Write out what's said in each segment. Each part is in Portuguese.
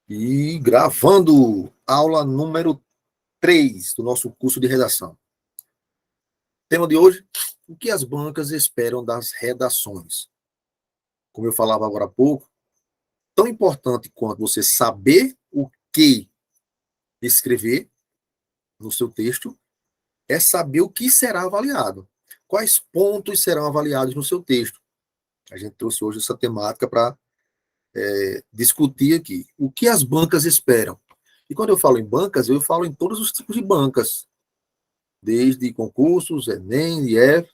E gravando aula número 3 do nosso curso de redação. Tema de hoje: o que as bancas esperam das redações? Como eu falava agora há pouco, tão importante quanto você saber o que escrever no seu texto é saber o que será avaliado. Quais pontos serão avaliados no seu texto? A gente trouxe hoje essa temática para discutir aqui. O que as bancas esperam? E quando eu falo em bancas, eu falo em todos os tipos de bancas, desde concursos, Enem, IF.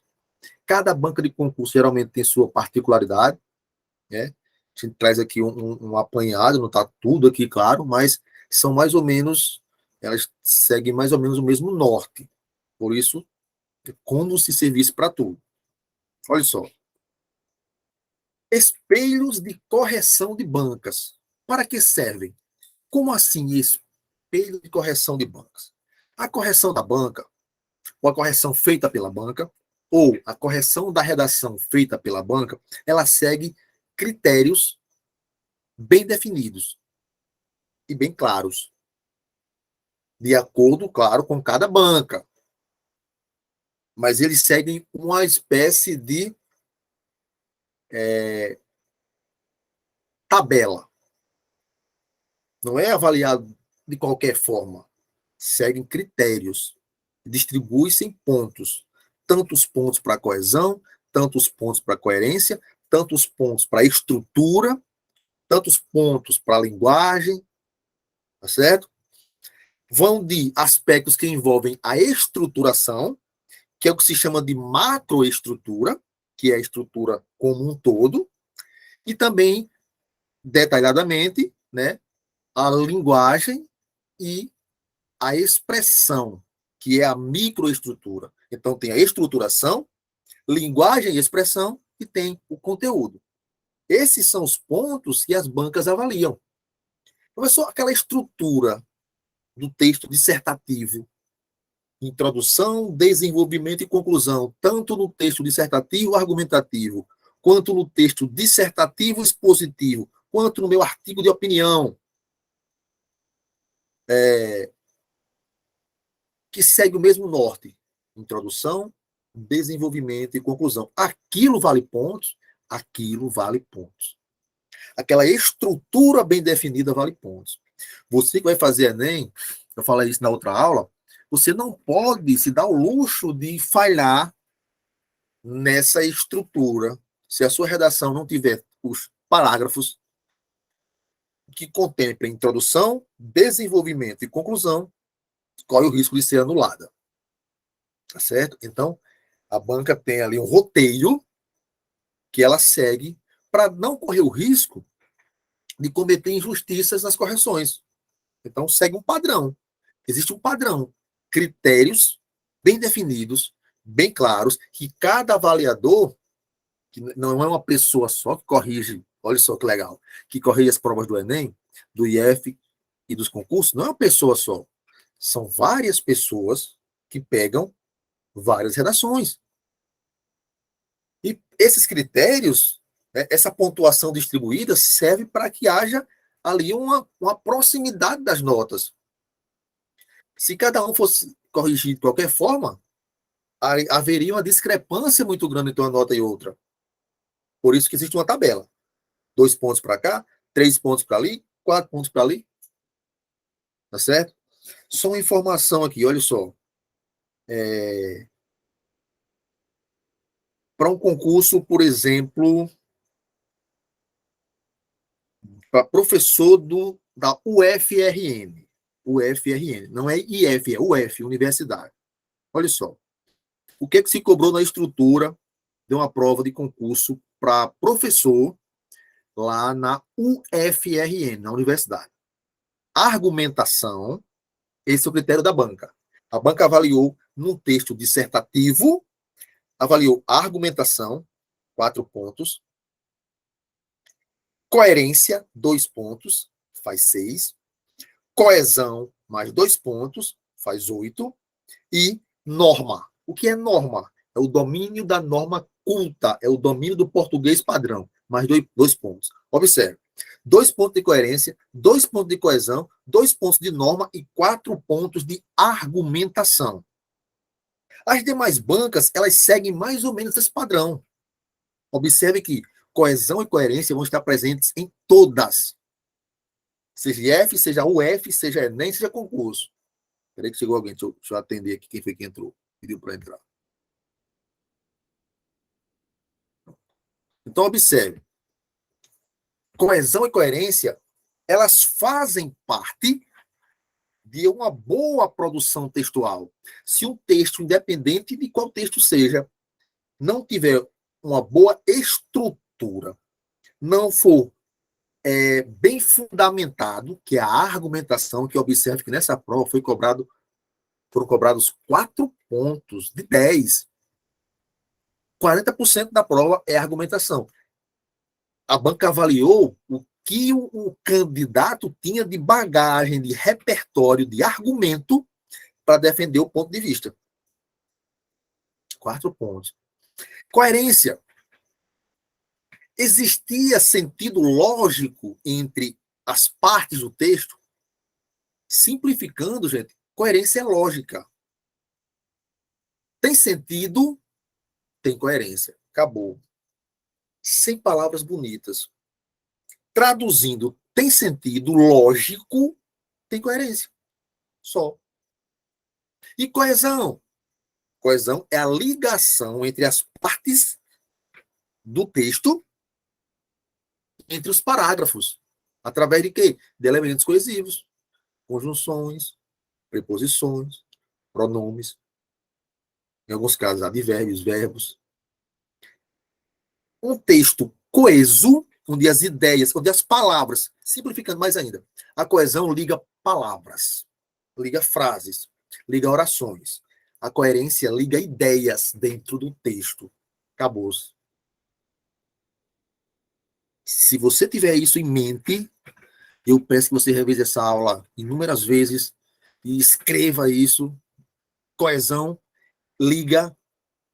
Cada banca de concurso geralmente tem sua particularidade, né? A gente traz aqui um apanhado, não está tudo aqui, claro, mas são mais ou menos, elas seguem mais ou menos o mesmo norte. Por isso, é como se servisse para tudo. Olha só. Espelhos de correção de bancas. Para que servem? Como assim espelho de correção de bancas? A correção da banca, ou a correção feita pela banca, ou a correção da redação feita pela banca, ela segue critérios bem definidos e bem claros, de acordo, claro, com cada banca. Mas eles seguem uma espécie de tabela. Não é avaliado de qualquer forma. Seguem critérios. Distribui-se em pontos. Tantos pontos para coesão, tantos pontos para coerência, tantos pontos para estrutura, tantos pontos para linguagem, tá certo? Vão de aspectos que envolvem a estruturação, que é o que se chama de macroestrutura, que é a estrutura como um todo, e também, detalhadamente, né, a linguagem e a expressão, que é a microestrutura. Então, tem a estruturação, linguagem e expressão, e tem o conteúdo. Esses são os pontos que as bancas avaliam. Não é só aquela estrutura do texto dissertativo, introdução, desenvolvimento e conclusão, tanto no texto dissertativo argumentativo, quanto no texto dissertativo expositivo, quanto no meu artigo de opinião, que segue o mesmo norte: introdução, desenvolvimento e conclusão. Aquilo vale pontos, aquilo vale pontos. Aquela estrutura bem definida vale pontos. Você que vai fazer Enem, eu falei isso na outra aula, você não pode se dar o luxo de falhar nessa estrutura. Se a sua redação não tiver os parágrafos que contemplem introdução, desenvolvimento e conclusão, corre o risco de ser anulada. Tá certo? Então, a banca tem ali um roteiro que ela segue para não correr o risco de cometer injustiças nas correções. Então, segue um padrão. Existe um padrão. Critérios bem definidos, bem claros, que cada avaliador, que não é uma pessoa só que corrige, olha só que legal, que corrige as provas do Enem, do IF e dos concursos, não é uma pessoa só. São várias pessoas que pegam várias redações. E esses critérios, né, essa pontuação distribuída, serve para que haja ali uma proximidade das notas. Se cada um fosse corrigir de qualquer forma, haveria uma discrepância muito grande entre uma nota e outra. Por isso que existe uma tabela. 2 pontos para cá, 3 pontos para ali, 4 pontos para ali. Tá certo? Só uma informação aqui, olha só. Para um concurso, por exemplo, para professor da UFRN. UFRN, não é IF, é UF, Universidade. Olha só. O que se cobrou na estrutura de uma prova de concurso para professor lá na UFRN, na universidade? Argumentação, esse é o critério da banca. A banca avaliou no texto dissertativo, avaliou a argumentação, 4 pontos. Coerência, 2 pontos, faz 6. Coesão, mais 2 pontos, faz 8. E norma. O que é norma? É o domínio da norma culta, é o domínio do português padrão, mais 2 pontos. Observe, 2 pontos de coerência, 2 pontos de coesão, 2 pontos de norma e 4 pontos de argumentação. As demais bancas, elas seguem mais ou menos esse padrão. Observe que coesão e coerência vão estar presentes em todas. Seja IF, seja UF, seja Enem, seja concurso. Peraí que chegou alguém, deixa eu atender aqui quem foi que entrou. Pediu para entrar. Então, observe. Coesão e coerência, elas fazem parte de uma boa produção textual. Se um texto, independente de qual texto seja, não tiver uma boa estrutura, não for bem fundamentado, que é a argumentação, que observe que nessa prova foram cobrados 4 pontos de 10. 40% da prova é argumentação. A banca avaliou o que o candidato tinha de bagagem, de repertório, de argumento para defender o ponto de vista. 4 pontos. Coerência. Existia sentido lógico entre as partes do texto? Simplificando, gente, coerência é lógica. Tem sentido, tem coerência. Acabou. Sem palavras bonitas. Traduzindo, tem sentido lógico, tem coerência. Só. E coesão? Coesão é a ligação entre as partes do texto, entre os parágrafos. Através de quê? De elementos coesivos. Conjunções, preposições, pronomes. Em alguns casos, advérbios, verbos. Um texto coeso, onde as ideias, onde as palavras, simplificando mais ainda, a coesão liga palavras, liga frases, liga orações. A coerência liga ideias dentro do texto. Acabou-se. Se você tiver isso em mente, eu peço que você revise essa aula inúmeras vezes e escreva isso. Coesão liga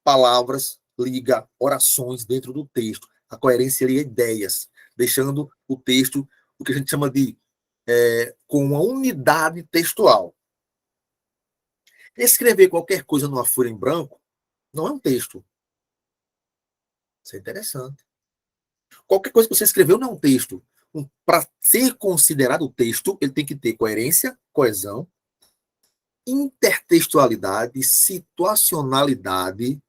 palavras, liga orações dentro do texto. A coerência liga ideias, deixando o texto o que a gente chama de com uma unidade textual. Escrever qualquer coisa numa folha em branco não é um texto. Isso é interessante. Qualquer coisa que você escreveu não é um texto. Para ser considerado texto, ele tem que ter coerência, coesão, intertextualidade, situacionalidade,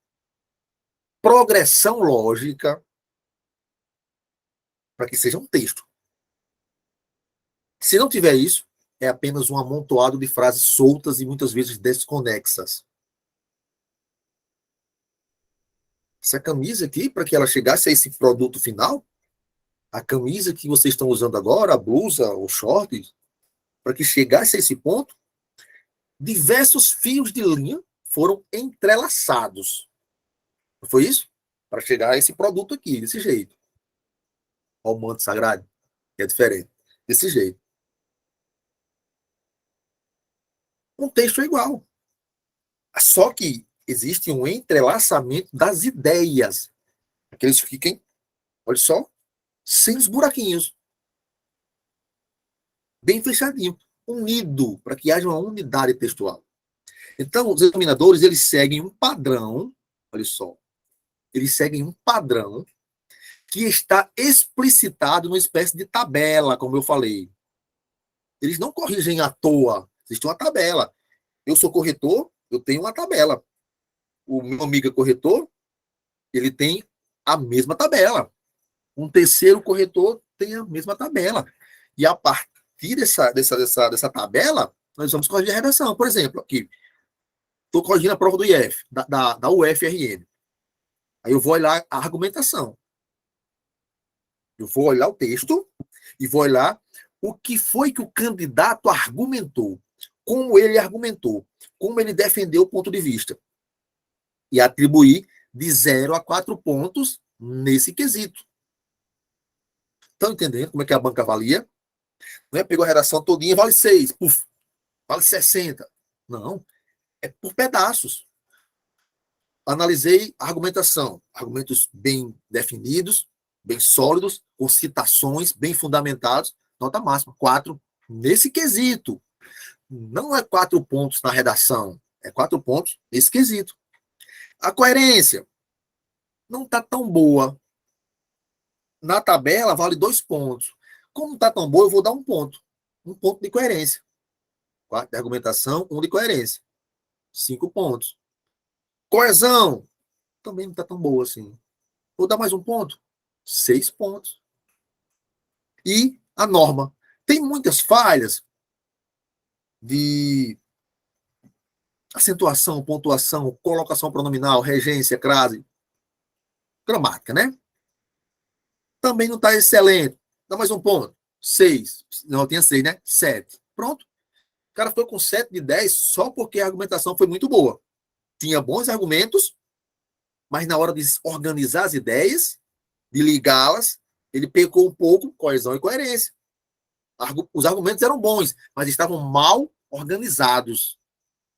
progressão lógica, para que seja um texto. Se não tiver isso, é apenas um amontoado de frases soltas e muitas vezes desconexas. Essa camisa aqui, para que ela chegasse a esse produto final, a camisa que vocês estão usando agora, a blusa, o short, para que chegasse a esse ponto, diversos fios de linha foram entrelaçados. Não foi isso? Para chegar a esse produto aqui, desse jeito. Olha o manto sagrado, que é diferente. Desse jeito. Um texto é igual. Só que existe um entrelaçamento das ideias. Que eles fiquem, olha só, sem os buraquinhos. Bem fechadinho. Unido, para que haja uma unidade textual. Então, os examinadores, eles seguem um padrão, olha só, eles seguem um padrão que está explicitado numa espécie de tabela, como eu falei. Eles não corrigem à toa, existe uma tabela. Eu sou corretor, eu tenho uma tabela. O meu amigo é corretor, ele tem a mesma tabela. Um terceiro corretor tem a mesma tabela. E a partir dessa tabela, nós vamos corrigir a redação. Por exemplo, aqui, estou corrigindo a prova do IF, da UFRN. Aí eu vou olhar a argumentação. Eu vou olhar o texto e vou olhar o que foi que o candidato argumentou, como ele argumentou, como ele defendeu o ponto de vista. E atribuir de 0 a 4 pontos nesse quesito. Estão entendendo como é que a banca avalia? Não é pegou a redação todinha, vale 6, puf, vale 60. Não, é por pedaços. Analisei a argumentação, argumentos bem definidos, bem sólidos, com citações bem fundamentados, nota máxima, 4 nesse quesito. Não é 4 pontos na redação, é 4 pontos nesse quesito. A coerência não está tão boa. Na tabela vale 2 pontos. Como não está tão boa, eu vou dar 1 ponto. 1 ponto de coerência. 4 de argumentação, 1 de coerência. 5 pontos. Coesão também não está tão boa assim. Vou dar mais 1 ponto. 6 pontos. E a norma. Tem muitas falhas de acentuação, pontuação, colocação pronominal, regência, crase, gramática, né? Também não está excelente. Dá mais 1 ponto. 6. Não, tinha 6, né? 7. Pronto. O cara ficou com 7 de 10 só porque a argumentação foi muito boa. Tinha bons argumentos, mas na hora de organizar as ideias, de ligá-las, ele pecou um pouco, coesão e coerência. Os argumentos eram bons, mas estavam mal organizados.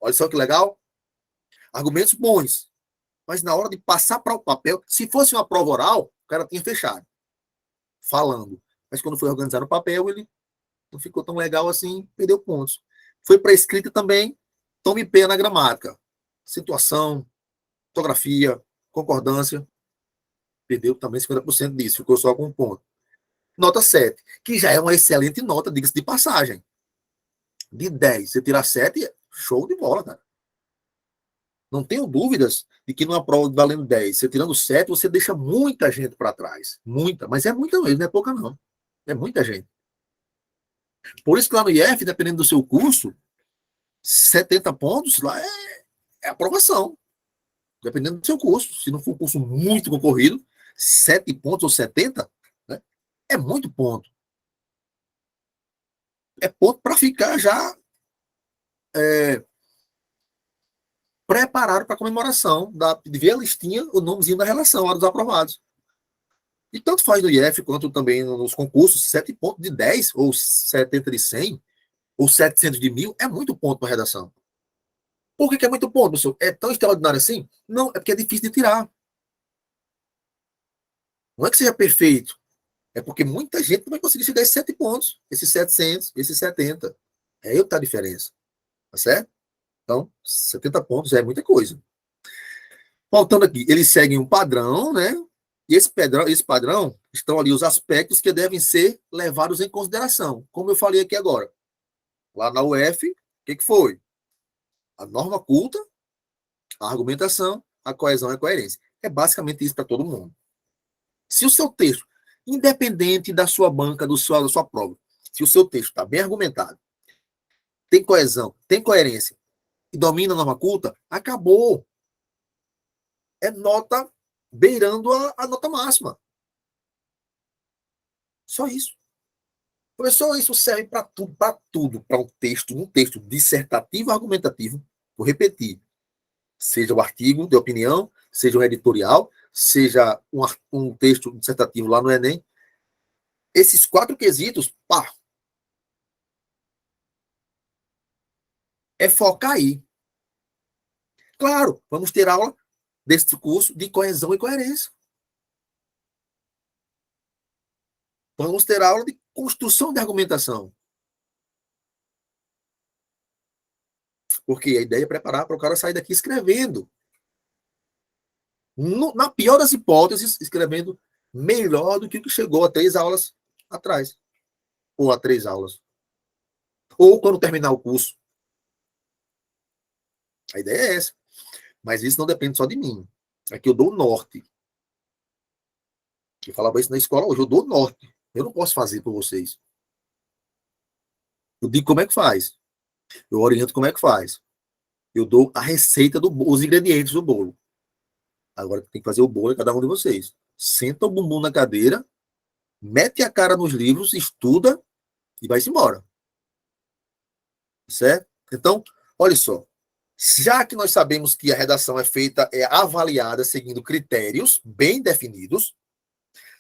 Olha só que legal. Argumentos bons, mas na hora de passar para o papel, se fosse uma prova oral, o cara tinha fechado, falando. Mas quando foi organizar no papel, ele não ficou tão legal assim, perdeu pontos. Foi para a escrita também, tome pé na gramática. Situação, ortografia, concordância, perdeu também 50% disso, ficou só com 1 ponto. Nota 7, que já é uma excelente nota, diga-se de passagem. De 10, você tirar 7, show de bola, cara. Não tenho dúvidas de que numa prova valendo 10, você tirando 7, você deixa muita gente para trás. Muita, mas é muita mesmo, não é pouca não. É muita gente. Por isso que lá no IF, dependendo do seu curso, 70 pontos lá é aprovação. Dependendo do seu curso. Se não for um curso muito concorrido, 7 pontos ou 70, né, é muito ponto. É ponto para ficar já preparado para a comemoração, de ver a listinha, o nomezinho da relação, a dos aprovados. E tanto faz no IF quanto também nos concursos, 7 pontos de 10, ou 70 de 100, ou 700 de 1000, é muito ponto para redação. Por que é muito ponto, professor? É tão extraordinário assim? Não, é porque é difícil de tirar. Não é que seja perfeito, é porque muita gente não vai conseguir chegar a esses 7 pontos, esses 700, esses 70. É aí que está a diferença. Tá certo? Então, 70 pontos é muita coisa. Voltando aqui, eles seguem um padrão, né? E esse padrão estão ali os aspectos que devem ser levados em consideração. Como eu falei aqui agora. Lá na UF, o que foi? A norma culta, a argumentação, a coesão e a coerência. É basicamente isso para todo mundo. Se o seu texto, independente da sua banca, da sua prova, se o seu texto está bem argumentado, tem coesão, tem coerência e domina a norma culta, acabou. É nota beirando a nota máxima. Só isso. Professor, isso serve para tudo, para um texto dissertativo argumentativo. Vou repetir. Seja o artigo de opinião, seja um editorial, seja um texto dissertativo lá no Enem. Esses 4 quesitos, pá, é focar aí. Claro, vamos ter aula desse curso de coesão e coerência. Vamos ter aula de construção de argumentação. Porque a ideia é preparar para o cara sair daqui escrevendo. Na pior das hipóteses, escrevendo melhor do que o que chegou a 3 aulas atrás. Ou a 3 aulas. Ou quando terminar o curso. A ideia é essa. Mas isso não depende só de mim. Aqui eu dou o norte. Eu falava isso na escola hoje. Eu dou o norte. Eu não posso fazer por vocês. Eu digo como é que faz. Eu oriento como é que faz. Eu dou a receita, os ingredientes do bolo. Agora tem que fazer o bolo em cada um de vocês. Senta o bumbum na cadeira, mete a cara nos livros, estuda e vai-se embora. Certo? Então, olha só. Já que nós sabemos que a redação é avaliada seguindo critérios bem definidos,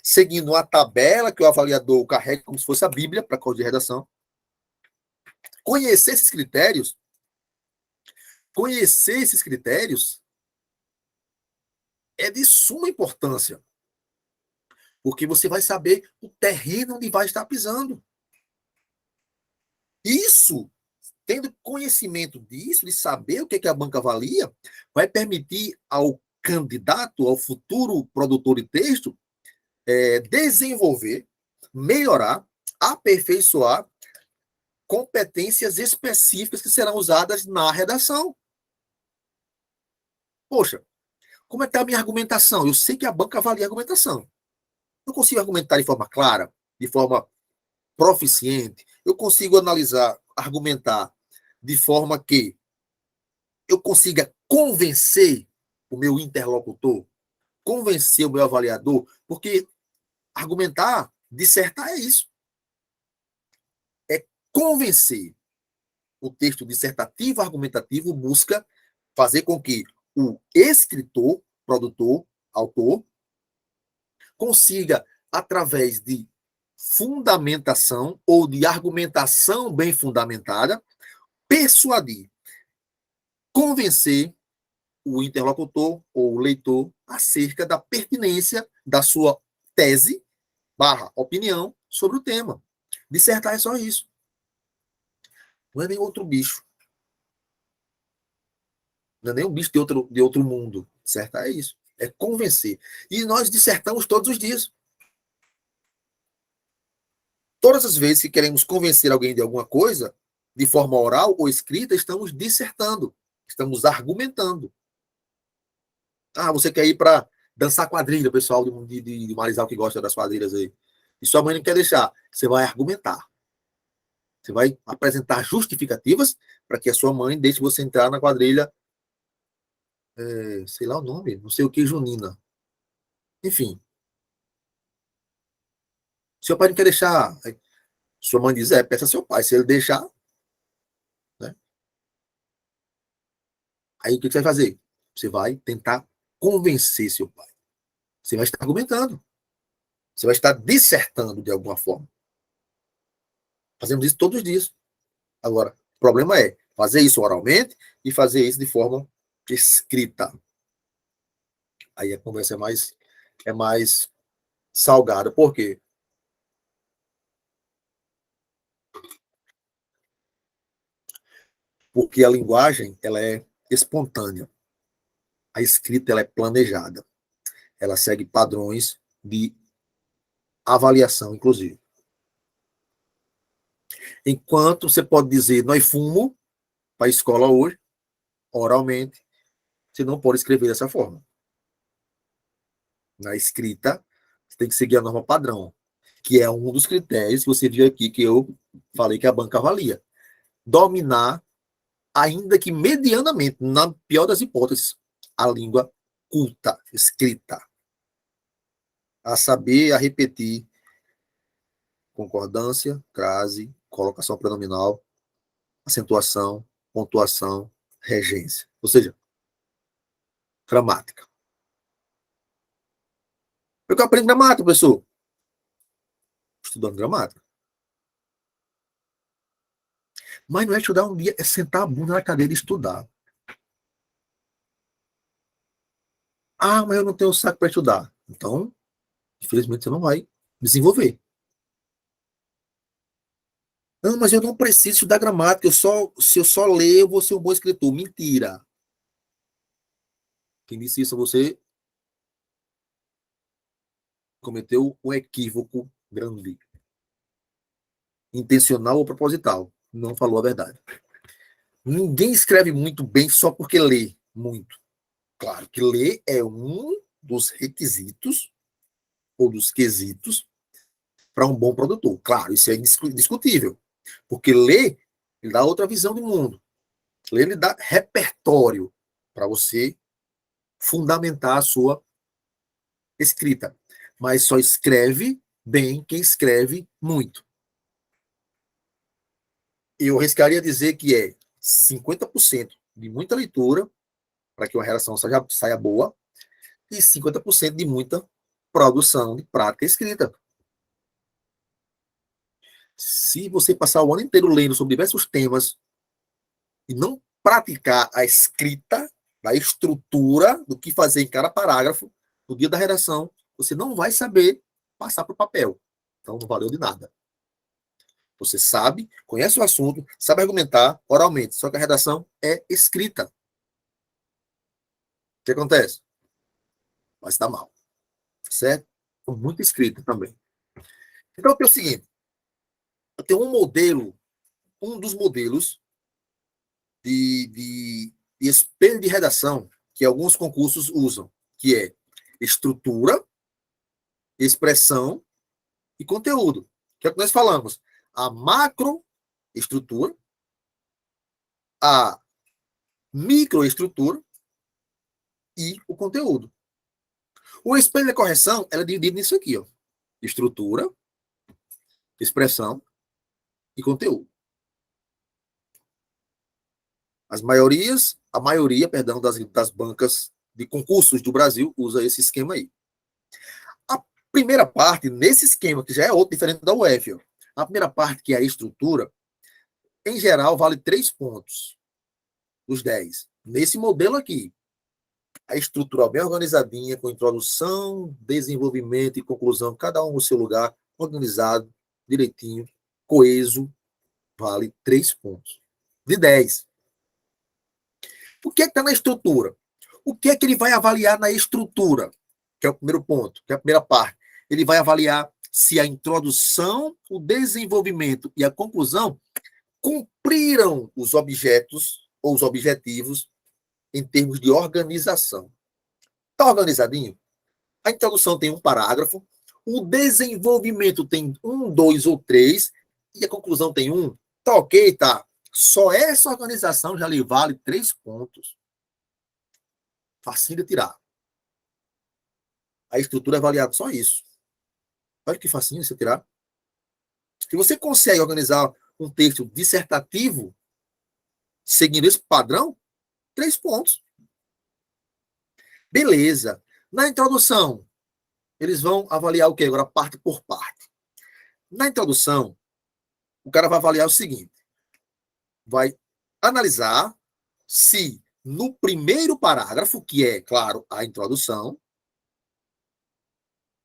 seguindo a tabela que o avaliador carrega como se fosse a Bíblia para corrigir a redação, conhecer esses critérios é de suma importância. Porque você vai saber o terreno onde vai estar pisando. Isso, tendo conhecimento disso, de saber o que a banca avalia, vai permitir ao candidato, ao futuro produtor de texto, desenvolver, melhorar, aperfeiçoar competências específicas que serão usadas na redação. Poxa, como é que está a minha argumentação? Eu sei que a banca avalia a argumentação. Eu consigo argumentar de forma clara, de forma proficiente. Eu consigo analisar, argumentar de forma que eu consiga convencer o meu interlocutor, convencer o meu avaliador, porque argumentar, dissertar é isso. É convencer. O texto dissertativo argumentativo busca fazer com que o escritor, produtor, autor, consiga, através de fundamentação ou de argumentação bem fundamentada, persuadir, convencer o interlocutor ou o leitor acerca da pertinência da sua tese barra opinião sobre o tema. Dissertar é só isso. Não é nem outro bicho. Não é nem um bicho de outro mundo. Dissertar é isso. É convencer. E nós dissertamos todos os dias. Todas as vezes que queremos convencer alguém de alguma coisa, de forma oral ou escrita, estamos dissertando, estamos argumentando. Ah, você quer ir para dançar quadrilha, o pessoal de Marizal que gosta das quadrilhas aí. E sua mãe não quer deixar. Você vai argumentar. Você vai apresentar justificativas para que a sua mãe deixe você entrar na quadrilha, sei lá o nome, não sei o que, junina. Enfim. Seu pai não quer deixar. Sua mãe diz, peça a seu pai. Se ele deixar, né? Aí o que você vai fazer? Você vai tentar convencer seu pai. Você vai estar argumentando. Você vai estar dissertando de alguma forma. Fazemos isso todos os dias. Agora, o problema é fazer isso oralmente e fazer isso de forma escrita. Aí a conversa é mais salgada. Por quê? Porque a linguagem ela é espontânea. A escrita ela é planejada. Ela segue padrões de avaliação, inclusive. Enquanto você pode dizer, nós fumo para a escola hoje, oralmente, você não pode escrever dessa forma. Na escrita, você tem que seguir a norma padrão, que é um dos critérios que você viu aqui, que eu falei que a banca avalia. Dominar, ainda que medianamente, na pior das hipóteses, a língua culta, escrita. A saber, a repetir concordância, crase, colocação pronominal, acentuação, pontuação, regência. Ou seja, gramática. Eu que aprendo gramática, professor. Estudando gramática. Mas não é estudar um dia, é sentar a bunda na cadeira e estudar. Ah, mas eu não tenho saco para estudar. Então, infelizmente, você não vai desenvolver. Não, mas eu não preciso estudar gramática. Se eu só ler, eu vou ser um bom escritor. Mentira. Quem disse isso a você cometeu um equívoco grande. Intencional ou proposital. Não falou a verdade. Ninguém escreve muito bem só porque lê muito. Claro que ler é um dos requisitos ou dos quesitos para um bom produtor. Claro, isso é indiscutível. Porque ler, ele dá outra visão do mundo. Ler, ele dá repertório para você fundamentar a sua escrita. Mas só escreve bem quem escreve muito. Eu arriscaria dizer que é 50% de muita leitura para que uma redação saia boa e 50% de muita produção de prática escrita. Se você passar o ano inteiro lendo sobre diversos temas e não praticar a escrita, a estrutura do que fazer em cada parágrafo, no dia da redação, você não vai saber passar para o papel. Então, não valeu de nada. Você sabe, conhece o assunto, sabe argumentar oralmente, só que a redação é escrita. O que acontece? Vai se dar mal. Certo? Muito escrita também. Então, é o seguinte. Eu tenho um modelo, um dos modelos de espelho de redação que alguns concursos usam, que é estrutura, expressão e conteúdo. Que é o que nós falamos. A macroestrutura, a microestrutura e o conteúdo. O espelho de correção ela é dividido nisso aqui, ó. Estrutura, expressão e conteúdo. A maioria, perdão, das bancas de concursos do Brasil usa esse esquema aí. A primeira parte, nesse esquema, que já é outro, diferente da UF, ó, a primeira parte, que é a estrutura, em geral, vale 3 pontos dos 10. Nesse modelo aqui, a estrutura bem organizadinha, com introdução, desenvolvimento e conclusão, cada um no seu lugar, organizado, direitinho, coeso, vale 3 pontos. De 10. O que é que está na estrutura? O que é que ele vai avaliar na estrutura? Que é o primeiro ponto, que é a primeira parte. Ele vai avaliar se a introdução, o desenvolvimento e a conclusão cumpriram os objetos ou os objetivos em termos de organização. Está organizadinho? A introdução tem um parágrafo, o desenvolvimento tem 1, 2 ou 3, e a conclusão tem 1. Tá ok, tá? Só essa organização já lhe vale 3 pontos. Facinho de tirar. A estrutura é avaliada só isso. Olha que facinho você tirar. Se você consegue organizar um texto dissertativo seguindo esse padrão, 3 pontos. Beleza. Na introdução, eles vão avaliar o quê? Agora, parte por parte. Na introdução, o cara vai avaliar o seguinte. Vai analisar se no primeiro parágrafo, que é, claro, a introdução,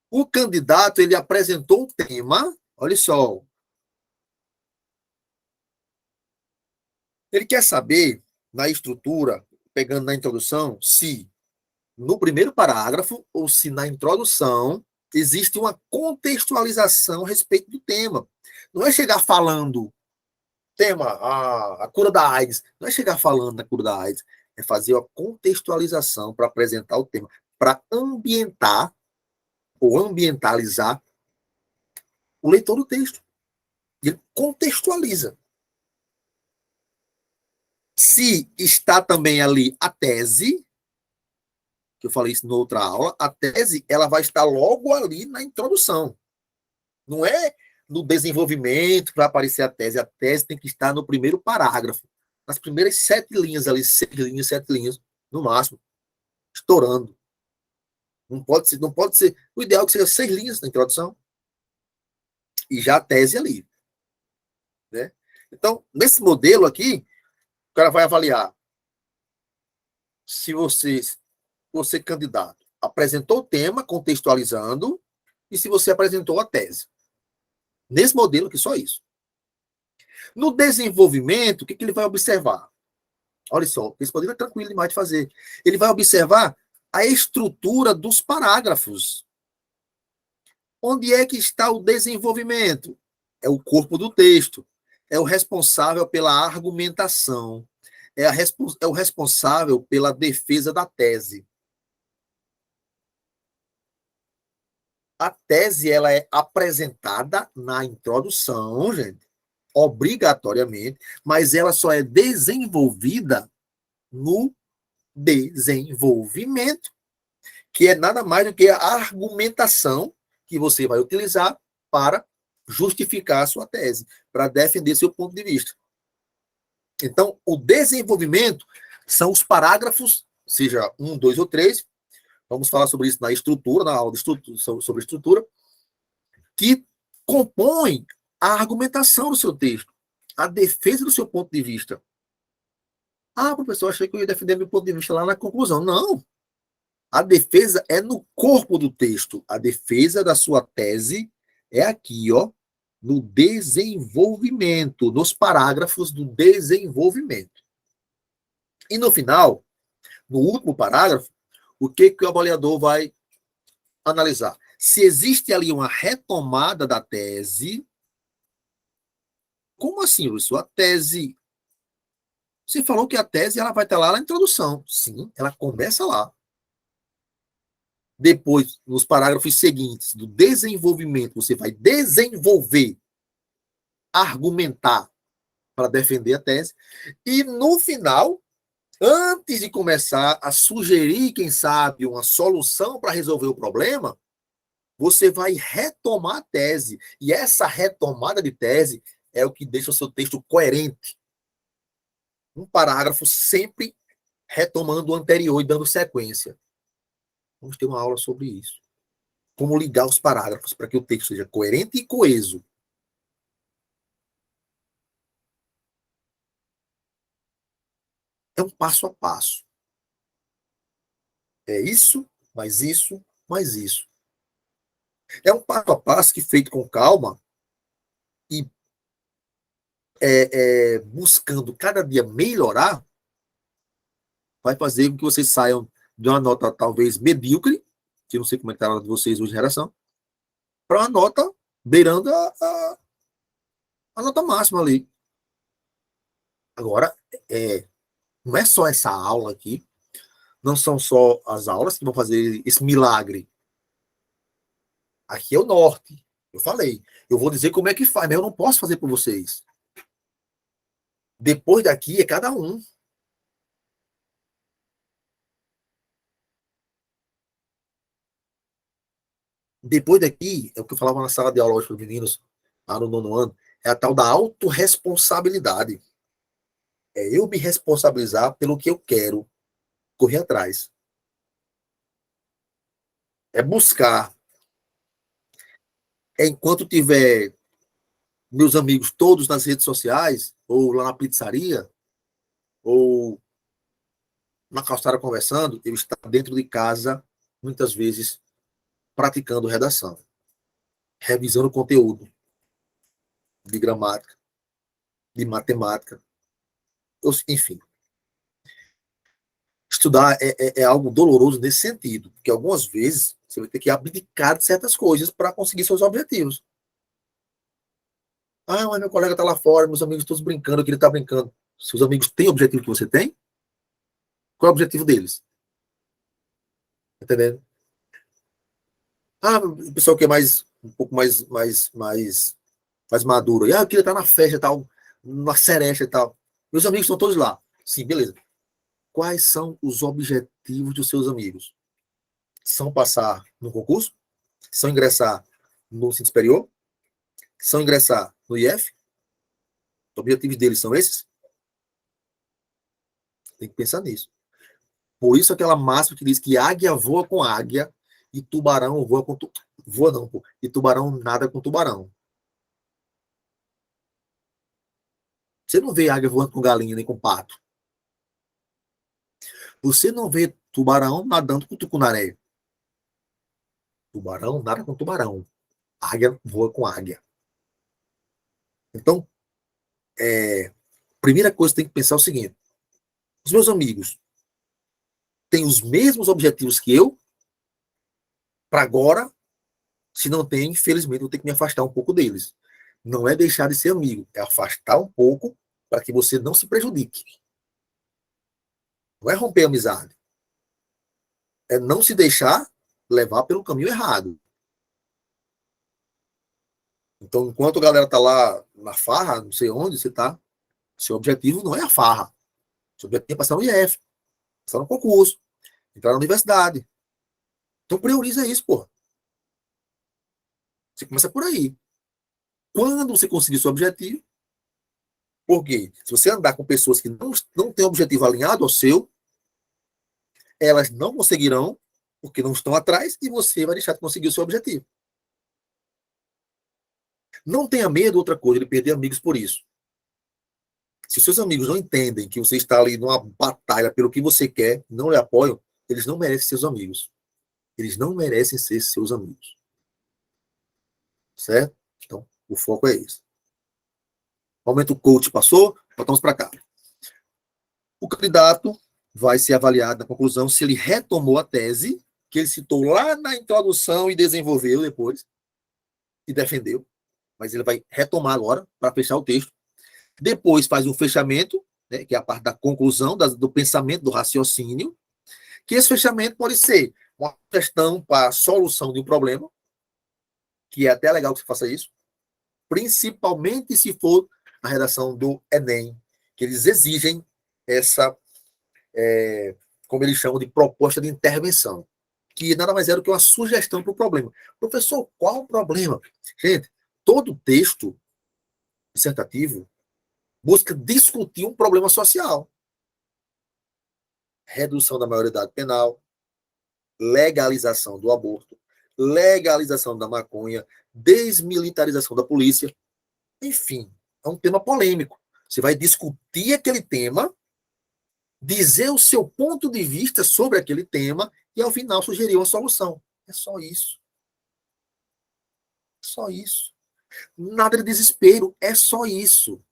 o candidato ele apresentou o tema, olha só. Ele quer saber, na estrutura, pegando na introdução, se no primeiro parágrafo ou se na introdução existe uma contextualização a respeito do tema. Não é chegar falando tema, a cura da AIDS. Não é chegar falando da cura da AIDS. É fazer a contextualização para apresentar o tema, para ambientar ou ambientalizar o leitor do texto. Ele contextualiza. Se está também ali a tese, que eu falei isso na outra aula, a tese ela vai estar logo ali na introdução. Não é no desenvolvimento para aparecer a tese. A tese tem que estar no primeiro parágrafo. Nas primeiras 7 linhas ali, 6 linhas, 7 linhas, no máximo, estourando. Não pode ser. O ideal é que seja 6 linhas na introdução. E já a tese ali. Né? Então, nesse modelo aqui, o cara vai avaliar se você candidato, apresentou o tema, contextualizando, e se você apresentou a tese. Nesse modelo aqui, só isso. No desenvolvimento, o que ele vai observar? Olha só, esse modelo é tranquilo demais de fazer. Ele vai observar a estrutura dos parágrafos. Onde é que está o desenvolvimento? É o corpo do texto. É o responsável pela argumentação. É o responsável pela defesa da tese. A tese ela é apresentada na introdução, gente, obrigatoriamente, mas ela só é desenvolvida no desenvolvimento, que é nada mais do que a argumentação que você vai utilizar para justificar a sua tese, para defender seu ponto de vista. Então, o desenvolvimento são os parágrafos, seja 1, 2 ou 3, vamos falar sobre isso na estrutura, na aula de estrutura, sobre estrutura, que compõem a argumentação do seu texto, a defesa do seu ponto de vista. Ah, professor, achei que eu ia defender meu ponto de vista lá na conclusão. Não. A defesa é no corpo do texto. A defesa da sua tese é aqui, ó, no desenvolvimento, nos parágrafos do desenvolvimento. E no final, no último parágrafo, o que o avaliador vai analisar? Se existe ali uma retomada da tese. Como assim, Luiz? A tese. Você falou que a tese ela vai estar lá na introdução. Sim, ela começa lá. Depois, nos parágrafos seguintes do desenvolvimento, você vai desenvolver, argumentar para defender a tese. E no final, antes de começar a sugerir, quem sabe, uma solução para resolver o problema, você vai retomar a tese. E essa retomada de tese é o que deixa o seu texto coerente. Um parágrafo sempre retomando o anterior e dando sequência. Vamos ter uma aula sobre isso. Como ligar os parágrafos para que o texto seja coerente e coeso. É um passo a passo. É isso, mais isso, mais isso. É um passo a passo que, feito com calma e buscando cada dia melhorar, vai fazer com que vocês saiam de uma nota talvez medíocre, que eu não sei como é que está a nota de vocês hoje em geração, para uma nota beirando a nota máxima ali. Agora, não é só essa aula aqui, não são só as aulas que vão fazer esse milagre. Aqui é o norte. Eu falei. Eu vou dizer como é que faz, mas eu não posso fazer por vocês. Depois daqui é cada um. Depois daqui, é o que eu falava na sala de aula hoje para os meninos, lá no 9º ano, é a tal da autorresponsabilidade. É eu me responsabilizar pelo que eu quero, correr atrás. É buscar. É enquanto tiver meus amigos todos nas redes sociais, ou lá na pizzaria, ou na calçada conversando, eu estar dentro de casa, muitas vezes, praticando redação, revisando conteúdo de gramática, de matemática, enfim. Estudar é algo doloroso nesse sentido, porque algumas vezes você vai ter que abdicar de certas coisas para conseguir seus objetivos. Ah, mas meu colega está lá fora, meus amigos todos brincando, que ele está brincando. Seus amigos têm o objetivo que você tem? Qual é o objetivo deles? Entendendo? Ah, o pessoal que é mais, um pouco mais maduro. Ah, eu queria estar na festa e tal, na seresta e tal. Meus amigos estão todos lá. Sim, beleza. Quais são os objetivos dos seus amigos? São passar no concurso? São ingressar no ensino superior? São ingressar no IF? Os objetivos deles são esses? Tem que pensar nisso. Por isso aquela máxima que diz que águia voa com águia e tubarão voa com voa não, pô. E tubarão nada com tubarão. Você não vê águia voando com galinha nem com pato. Você não vê tubarão nadando com tucunaré. Tubarão nada com tubarão. Águia voa com águia. Então, primeira coisa que tem que pensar é o seguinte: os meus amigos têm os mesmos objetivos que eu, para agora. Se não tem, infelizmente, vou ter que me afastar um pouco deles. Não é deixar de ser amigo, é afastar um pouco para que você não se prejudique. Não é romper a amizade. É não se deixar levar pelo caminho errado. Então, enquanto a galera está lá na farra, não sei onde você está, seu objetivo não é a farra. Seu objetivo é passar no IF, passar no concurso, entrar na universidade. Então, prioriza isso, pô. Você começa por aí. Quando você conseguir seu objetivo, porque se você andar com pessoas que não têm objetivo alinhado ao seu, elas não conseguirão, porque não estão atrás, e você vai deixar de conseguir o seu objetivo. Não tenha medo, outra coisa, de perder amigos por isso. Se os seus amigos não entendem que você está ali numa batalha pelo que você quer, não lhe apoiam, eles não merecem ser seus amigos. Eles não merecem ser seus amigos. Certo? Então, o foco é esse. O momento coach passou, voltamos para cá. O candidato vai ser avaliado na conclusão se ele retomou a tese que ele citou lá na introdução e desenvolveu depois e defendeu, mas ele vai retomar agora para fechar o texto. Depois faz um fechamento, né, que é a parte da conclusão, do pensamento, do raciocínio, que esse fechamento pode ser uma questão para a solução de um problema, que é até legal que você faça isso, principalmente se for a redação do Enem, que eles exigem essa, como eles chamam de proposta de intervenção, que nada mais é do que uma sugestão para o problema. Professor, qual o problema? Gente, todo texto dissertativo busca discutir um problema social. Redução da maioridade penal, legalização do aborto, legalização da maconha, desmilitarização da polícia. Enfim, é um tema polêmico. Você vai discutir aquele tema, dizer o seu ponto de vista sobre aquele tema e, ao final, sugerir uma solução. É só isso. Só isso. Nada de desespero. É só isso.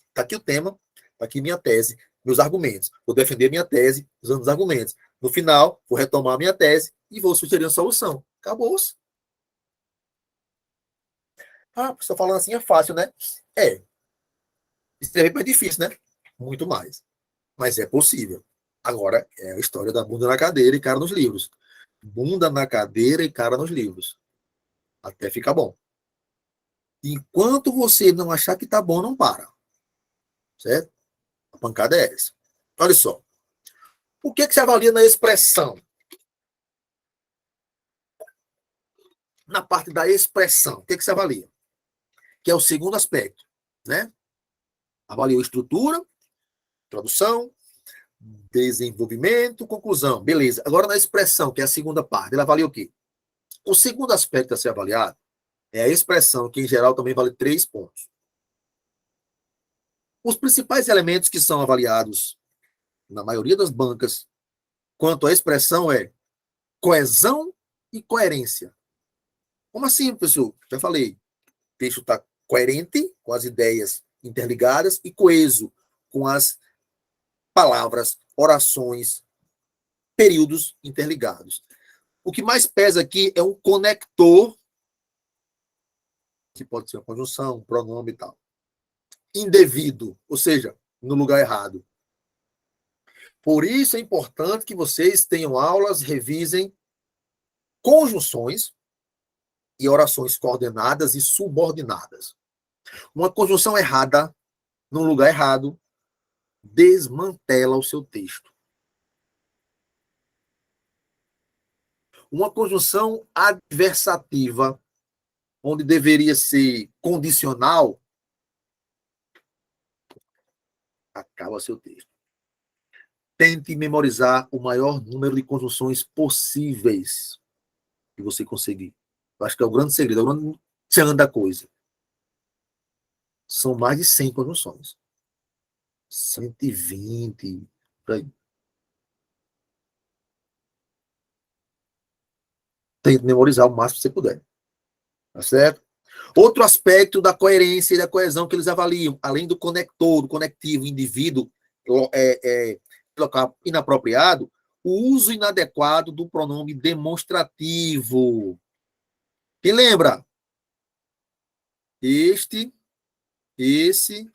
Está aqui o tema, está aqui minha tese, meus argumentos. Vou defender minha tese usando os argumentos. No final, vou retomar a minha tese e vou sugerir uma solução. Acabou-se. Ah, estou falando assim é fácil, né? É. Escrever é mais difícil, né? Muito mais. Mas é possível. Agora, é a história da bunda na cadeira e cara nos livros. Bunda na cadeira e cara nos livros. Até ficar bom. Enquanto você não achar que tá bom, não para. Certo? A pancada é essa. Olha só. O que se avalia na expressão? Na parte da expressão, o que se avalia? Que é o segundo aspecto, né? Avaliou estrutura, introdução, desenvolvimento, conclusão. Beleza. Agora na expressão, que é a segunda parte, ele avalia o quê? O segundo aspecto a ser avaliado é a expressão, que em geral também vale 3 pontos. Os principais elementos que são avaliados na maioria das bancas quanto à expressão é coesão e coerência. Como assim, professor? Já falei. O texto está coerente, com as ideias interligadas, e coeso, com as palavras, orações, períodos interligados. O que mais pesa aqui é um conector, que pode ser uma conjunção, um pronome e tal. Indevido, ou seja, no lugar errado. Por isso é importante que vocês tenham aulas, revisem conjunções e orações coordenadas e subordinadas. Uma conjunção errada, no lugar errado, desmantela o seu texto. Uma conjunção adversativa, onde deveria ser condicional, acaba seu texto. Tente memorizar o maior número de conjunções possíveis que você conseguir. Eu acho que é o grande segredo, é o grande tchan da coisa. São mais de 100 conjunções. 120, por aí. Tente memorizar o máximo que você puder. Tá certo? Outro aspecto da coerência e da coesão que eles avaliam, além do conector, do conectivo, indivíduo inapropriado, o uso inadequado do pronome demonstrativo. Quem lembra? Este, esse,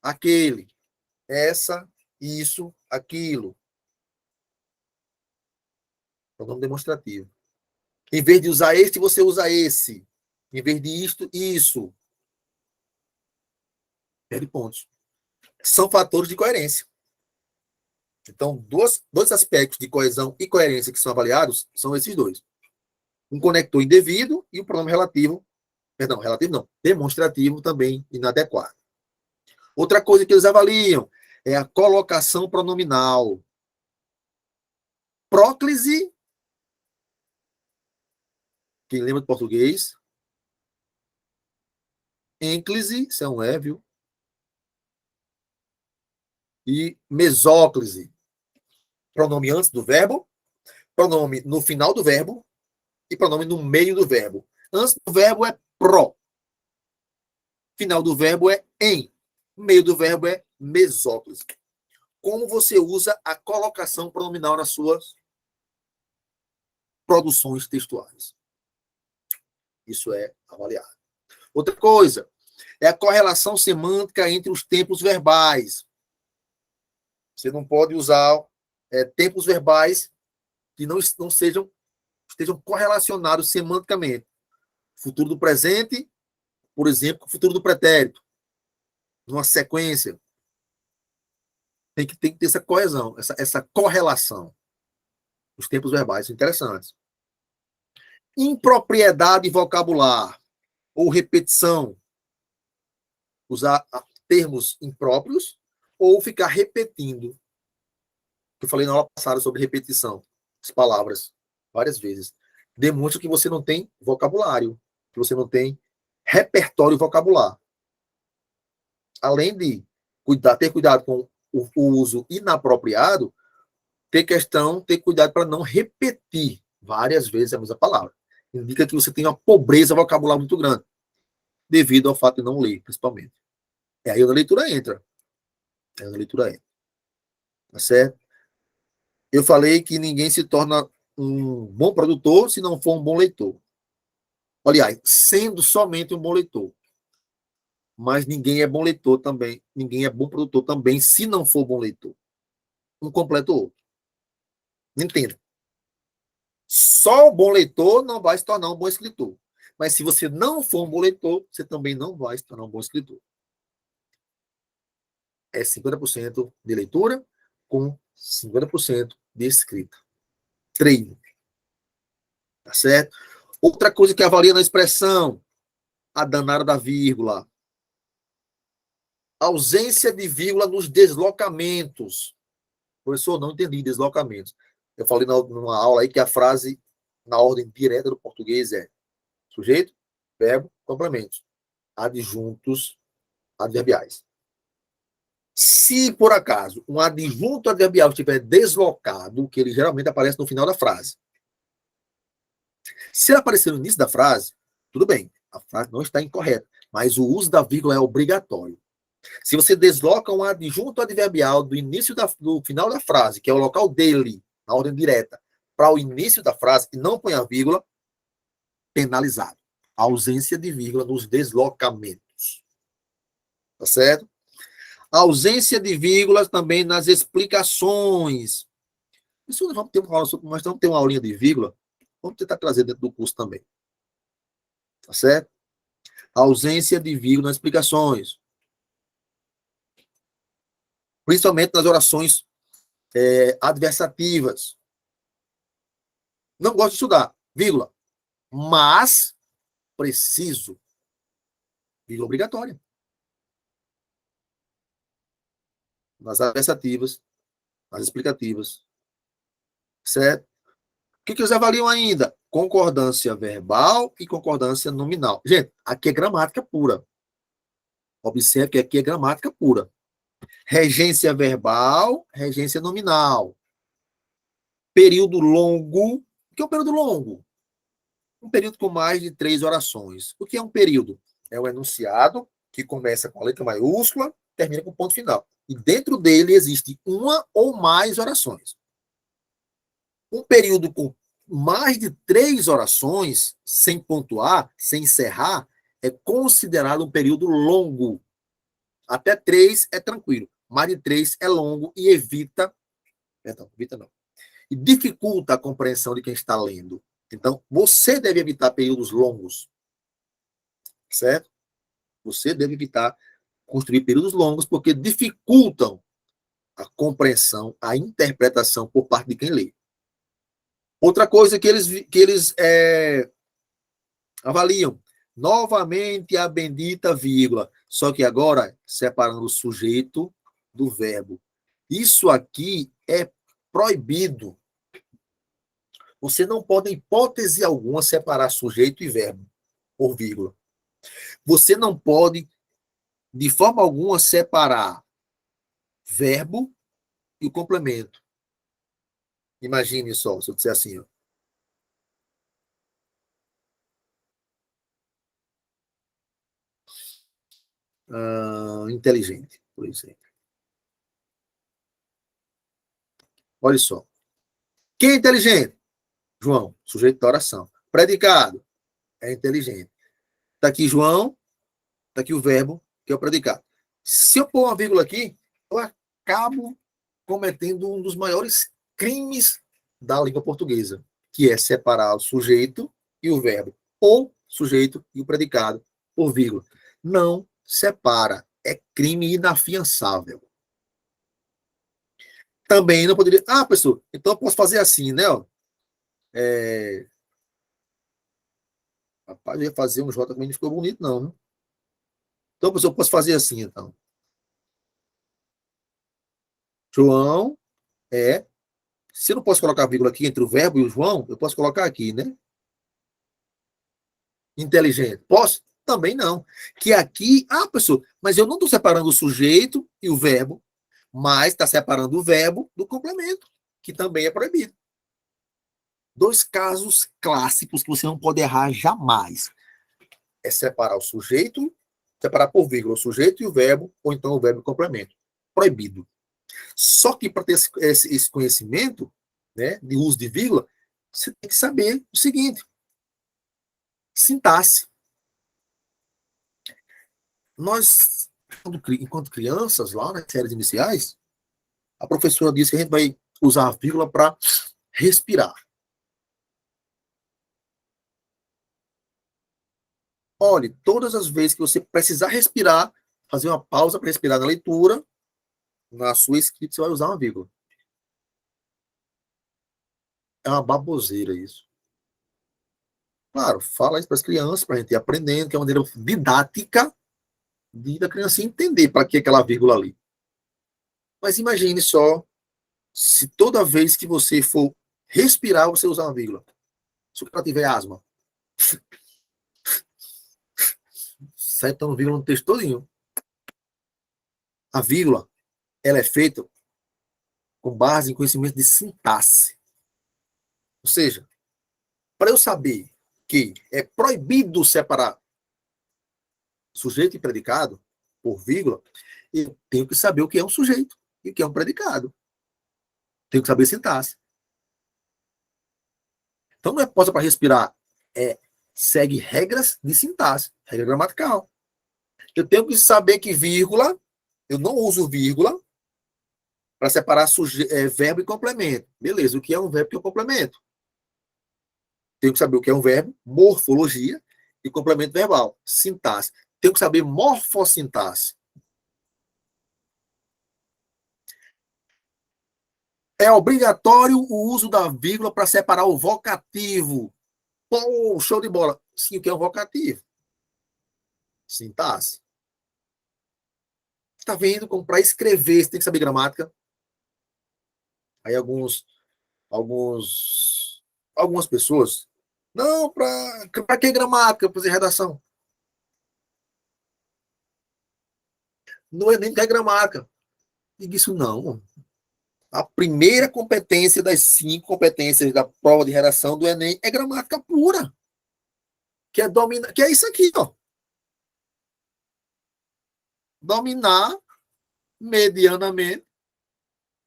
aquele, essa, isso, aquilo. Pronome demonstrativo. Em vez de usar este, você usa esse. Em vez de isto, isso. Perde pontos. São fatores de coerência. Então, dois aspectos de coesão e coerência que são avaliados são esses dois. Um conector indevido e o pronome relativo, perdão, relativo não, demonstrativo também inadequado. Outra coisa que eles avaliam é a colocação pronominal. Próclise, quem lembra de português? Ênclise, isso é um é, viu? E mesóclise. Pronome antes do verbo, pronome no final do verbo e pronome no meio do verbo. Antes do verbo é pro. Final do verbo é em. Meio do verbo é mesóclise. Como você usa a colocação pronominal nas suas produções textuais. Isso é avaliado. Outra coisa é a correlação semântica entre os tempos verbais. Você não pode usar tempos verbais que não estejam correlacionados semanticamente. Futuro do presente, por exemplo, futuro do pretérito. Numa sequência. Tem que ter essa coesão, essa correlação. Os tempos verbais são interessantes. Impropriedade vocabular ou repetição. Usar termos impróprios ou ficar repetindo. Eu falei na aula passada sobre repetição. As palavras, várias vezes. Demonstra que você não tem vocabulário, que você não tem repertório vocabular. Além de ter cuidado com o uso inapropriado, ter cuidado para não repetir várias vezes a mesma palavra. Indica que você tem uma pobreza vocabular muito grande, devido ao fato de não ler, principalmente. É aí onde a leitura entra. Tá certo? Eu falei que ninguém se torna um bom produtor se não for um bom leitor. Aliás, sendo somente um bom leitor. Mas ninguém é bom leitor também. Ninguém é bom produtor também se não for bom leitor. Um completa o outro. Entenda. Só o bom leitor não vai se tornar um bom escritor. Mas se você não for um bom leitor, você também não vai se tornar um bom escritor. É 50% de leitura com 50% de escrita. Treino. Tá certo? Outra coisa que avalia na expressão, a danada da vírgula. Ausência de vírgula nos deslocamentos. Professor, não entendi deslocamentos. Eu falei numa aula aí que a frase, na ordem direta do português, é sujeito, verbo, complementos. Adjuntos adverbiais. Se, por acaso, um adjunto adverbial estiver deslocado, que ele geralmente aparece no final da frase. Se ele aparecer no início da frase, tudo bem, a frase não está incorreta, mas o uso da vírgula é obrigatório. Se você desloca um adjunto adverbial do final da frase, que é o local dele, na ordem direta, para o início da frase, e não põe a vírgula, penalizado. A ausência de vírgula nos deslocamentos. Tá certo? A ausência de vírgulas também nas explicações. Isso nós vamos ter uma aulinha de vírgula. Vamos tentar trazer dentro do curso também. Tá certo? A ausência de vírgula nas explicações. Principalmente nas orações adversativas. Não gosto de estudar, vírgula. Mas preciso. Vírgula obrigatória. Nas adversativas, nas explicativas. Certo? O que eles avaliam ainda? Concordância verbal e concordância nominal. Gente, aqui é gramática pura. Observe que aqui é gramática pura. Regência verbal, regência nominal. Período longo. O que é um período longo? Um período com mais de 3 orações. O que é um período? É um enunciado que começa com a letra maiúscula, termina com ponto final. E dentro dele existe uma ou mais orações. Um período com mais de 3 orações, sem pontuar, sem encerrar, é considerado um período longo. Até 3 é tranquilo. Mais de 3 é longo e evita não. E dificulta a compreensão de quem está lendo. Então, você deve evitar períodos longos. Certo? Você deve evitar construir períodos longos, porque dificultam a compreensão, a interpretação por parte de quem lê. Outra coisa que eles avaliam, novamente a bendita vírgula, só que agora separando o sujeito do verbo. Isso aqui é proibido. Você não pode, em hipótese alguma, separar sujeito e verbo por vírgula. Você não pode, de forma alguma, separar verbo e o complemento. Imagine só, se eu disser assim, ó. Inteligente, por exemplo. Olha só. Quem é inteligente? João, sujeito da oração. Predicado, é inteligente. Está aqui João, está aqui o verbo, que é o predicado. Se eu pôr uma vírgula aqui, eu acabo cometendo um dos maiores crimes da língua portuguesa, que é separar o sujeito e o verbo, ou sujeito e o predicado, por vírgula. Não separa. É crime inafiançável. Também não poderia. Ah, pessoal, então eu posso fazer assim, né? Ó. Rapaz, eu ia fazer um J também não ficou bonito, não. Né? Então, pessoal, eu posso fazer assim, então. João é. Se eu não posso colocar vírgula aqui entre o verbo e o João, eu posso colocar aqui, né? Inteligente. Posso? Também não. Que aqui, pessoal, mas eu não estou separando o sujeito e o verbo, mas está separando o verbo do complemento, que também é proibido. Dois casos clássicos que você não pode errar jamais. É separar o sujeito, separar por vírgula o sujeito e o verbo, ou então o verbo e o complemento. Proibido. Só que para ter esse conhecimento, né, de uso de vírgula, você tem que saber o seguinte: sintaxe. Nós, enquanto crianças, lá nas séries iniciais, a professora disse que a gente vai usar a vírgula para respirar. Olhe, todas as vezes que você precisar respirar, fazer uma pausa para respirar na leitura, na sua escrita, você vai usar uma vírgula. É uma baboseira isso. Claro, fala isso para as crianças, para a gente ir aprendendo, que é uma maneira didática da criança entender para que aquela vírgula ali. Mas imagine só se toda vez que você for respirar, você usar uma vírgula. Se o cara tiver asma, setando vírgula no texto todinho. A vírgula, ela é feita com base em conhecimento de sintaxe. Ou seja, para eu saber que é proibido separar sujeito e predicado por vírgula, eu tenho que saber o que é um sujeito e o que é um predicado. Tenho que saber sintaxe. Então não é pausa para respirar, segue regras de sintaxe, regra gramatical. Eu tenho que saber que vírgula, eu não uso vírgula para separar verbo e complemento. Beleza, o que é um verbo e um complemento? Tenho que saber o que é um verbo, morfologia e complemento verbal, sintaxe. Tenho que saber morfossintaxe. É obrigatório o uso da vírgula para separar o vocativo. Pô, show de bola. Sim, o que é um vocativo? Sintaxe. Está vendo como para escrever você tem que saber gramática? Aí algumas pessoas, não, para que gramática? Para fazer redação. Não é nem que é gramática. E isso não. A primeira competência das 5 competências da prova de redação do Enem é gramática pura. Que é dominar, que é isso aqui, ó. Dominar medianamente,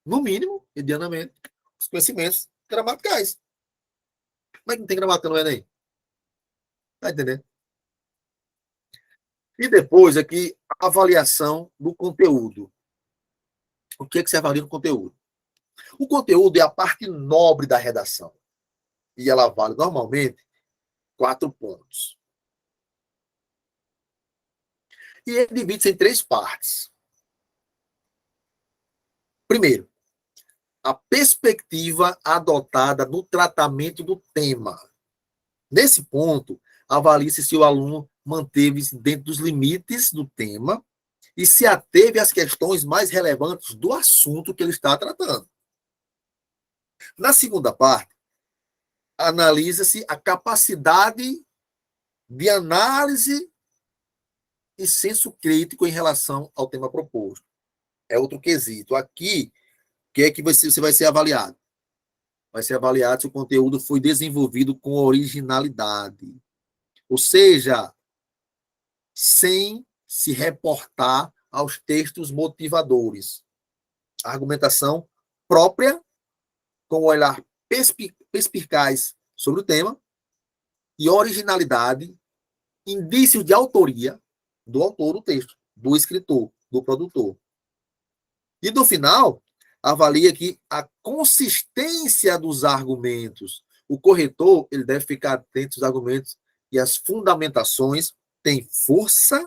no mínimo, medianamente, os conhecimentos gramaticais. Como é que não tem gramática no Enem? Tá entendendo? E depois aqui, a avaliação do conteúdo. O que é que você avalia no conteúdo? O conteúdo é a parte nobre da redação. E ela vale normalmente 4 pontos. E ele divide-se em 3 partes. Primeiro, a perspectiva adotada no tratamento do tema. Nesse ponto, avalie-se se o aluno manteve-se dentro dos limites do tema e se ateve às questões mais relevantes do assunto que ele está tratando. Na segunda parte, analisa-se a capacidade de análise e senso crítico em relação ao tema proposto. É outro quesito. Aqui, o que é que você vai ser avaliado? vai ser avaliado se o conteúdo foi desenvolvido com originalidade. Ou seja, sem se reportar aos textos motivadores. A argumentação própria, com o olhar perspicaz sobre o tema, e originalidade, indícios de autoria do autor do texto, do escritor, do produtor. E no final, avalia aqui a consistência dos argumentos. O corretor ele deve ficar atento aos argumentos e as fundamentações têm força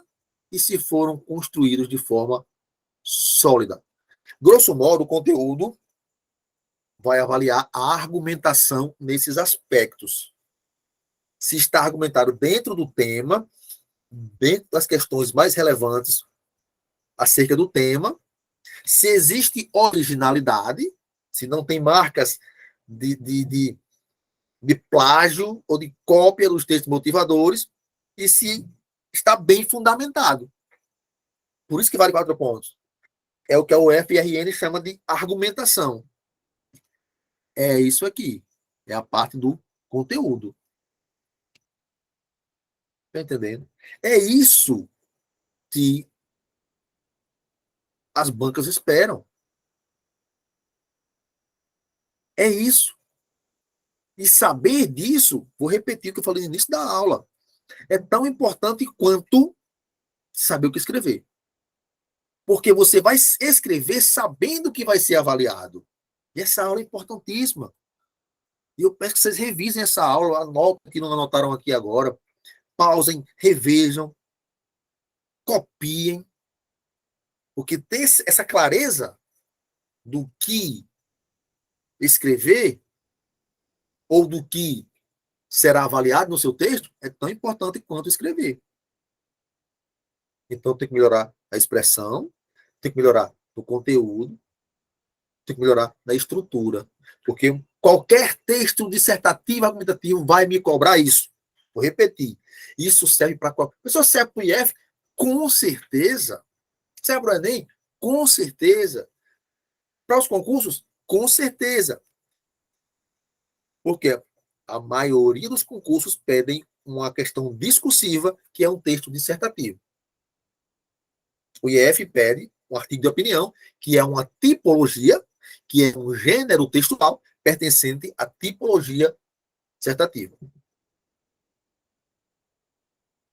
e se foram construídos de forma sólida. Grosso modo, o conteúdo vai avaliar a argumentação nesses aspectos. Se está argumentado dentro do tema, dentro das questões mais relevantes acerca do tema, se existe originalidade, se não tem marcas de plágio ou de cópia dos textos motivadores, e se está bem fundamentado. Por isso que vale 4 pontos. É o que o FRN chama de argumentação. É isso aqui. É a parte do conteúdo. Está entendendo? É isso que as bancas esperam. É isso. E saber disso, vou repetir o que eu falei no início da aula, é tão importante quanto saber o que escrever. Porque você vai escrever sabendo que vai ser avaliado. E essa aula é importantíssima. E eu peço que vocês revisem essa aula, anotem que não anotaram aqui agora, pausem, revejam, copiem, porque ter essa clareza do que escrever ou do que será avaliado no seu texto é tão importante quanto escrever. Então tem que melhorar a expressão, tem que melhorar o conteúdo, tem que melhorar na estrutura, porque qualquer texto dissertativo, argumentativo vai me cobrar isso. Vou repetir. Isso serve para qualquer pessoa. Serve para o IF? Com certeza. Serve para o Enem? Com certeza. Para os concursos? Com certeza. Porque a maioria dos concursos pedem uma questão discursiva, que é um texto dissertativo. O IF pede um artigo de opinião, que é uma tipologia, que é um gênero textual pertencente à tipologia dissertativa.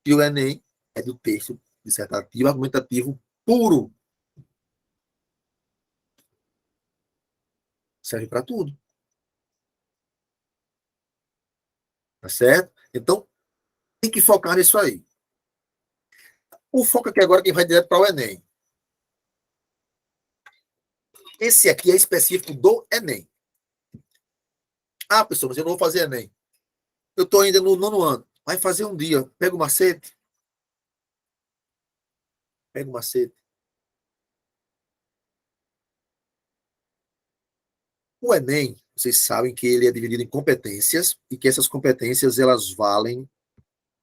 E o Enem é do texto dissertativo argumentativo puro. Serve para tudo. Tá certo? Então, tem que focar nisso aí. O foco aqui agora é quem vai direto para o Enem. Esse aqui é específico do Enem. Ah, pessoal, mas eu não vou fazer Enem. Eu estou ainda no 9º ano. Vai fazer um dia. Pega o macete. Pega o macete. O Enem, vocês sabem que ele é dividido em competências e que essas competências elas valem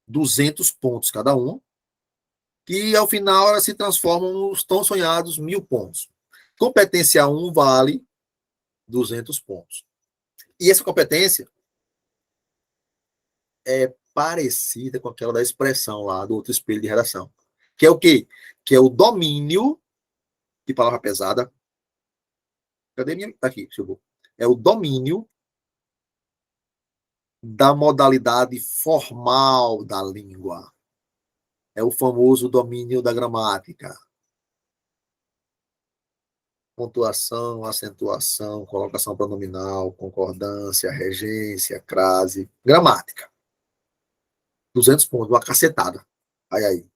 200 pontos cada uma, e ao final elas se transformam nos tão sonhados 1.000 pontos. Competência 1 vale 200 pontos. E essa competência é parecida com aquela da expressão lá do outro espelho de redação. Que é o quê? Que é o domínio de palavra pesada. Cadê minha? Tá aqui, deixa eu ver. É o domínio da modalidade formal da língua. É o famoso domínio da gramática. Pontuação, acentuação, colocação pronominal, concordância, regência, crase, gramática. 200 pontos, uma cacetada. Aí.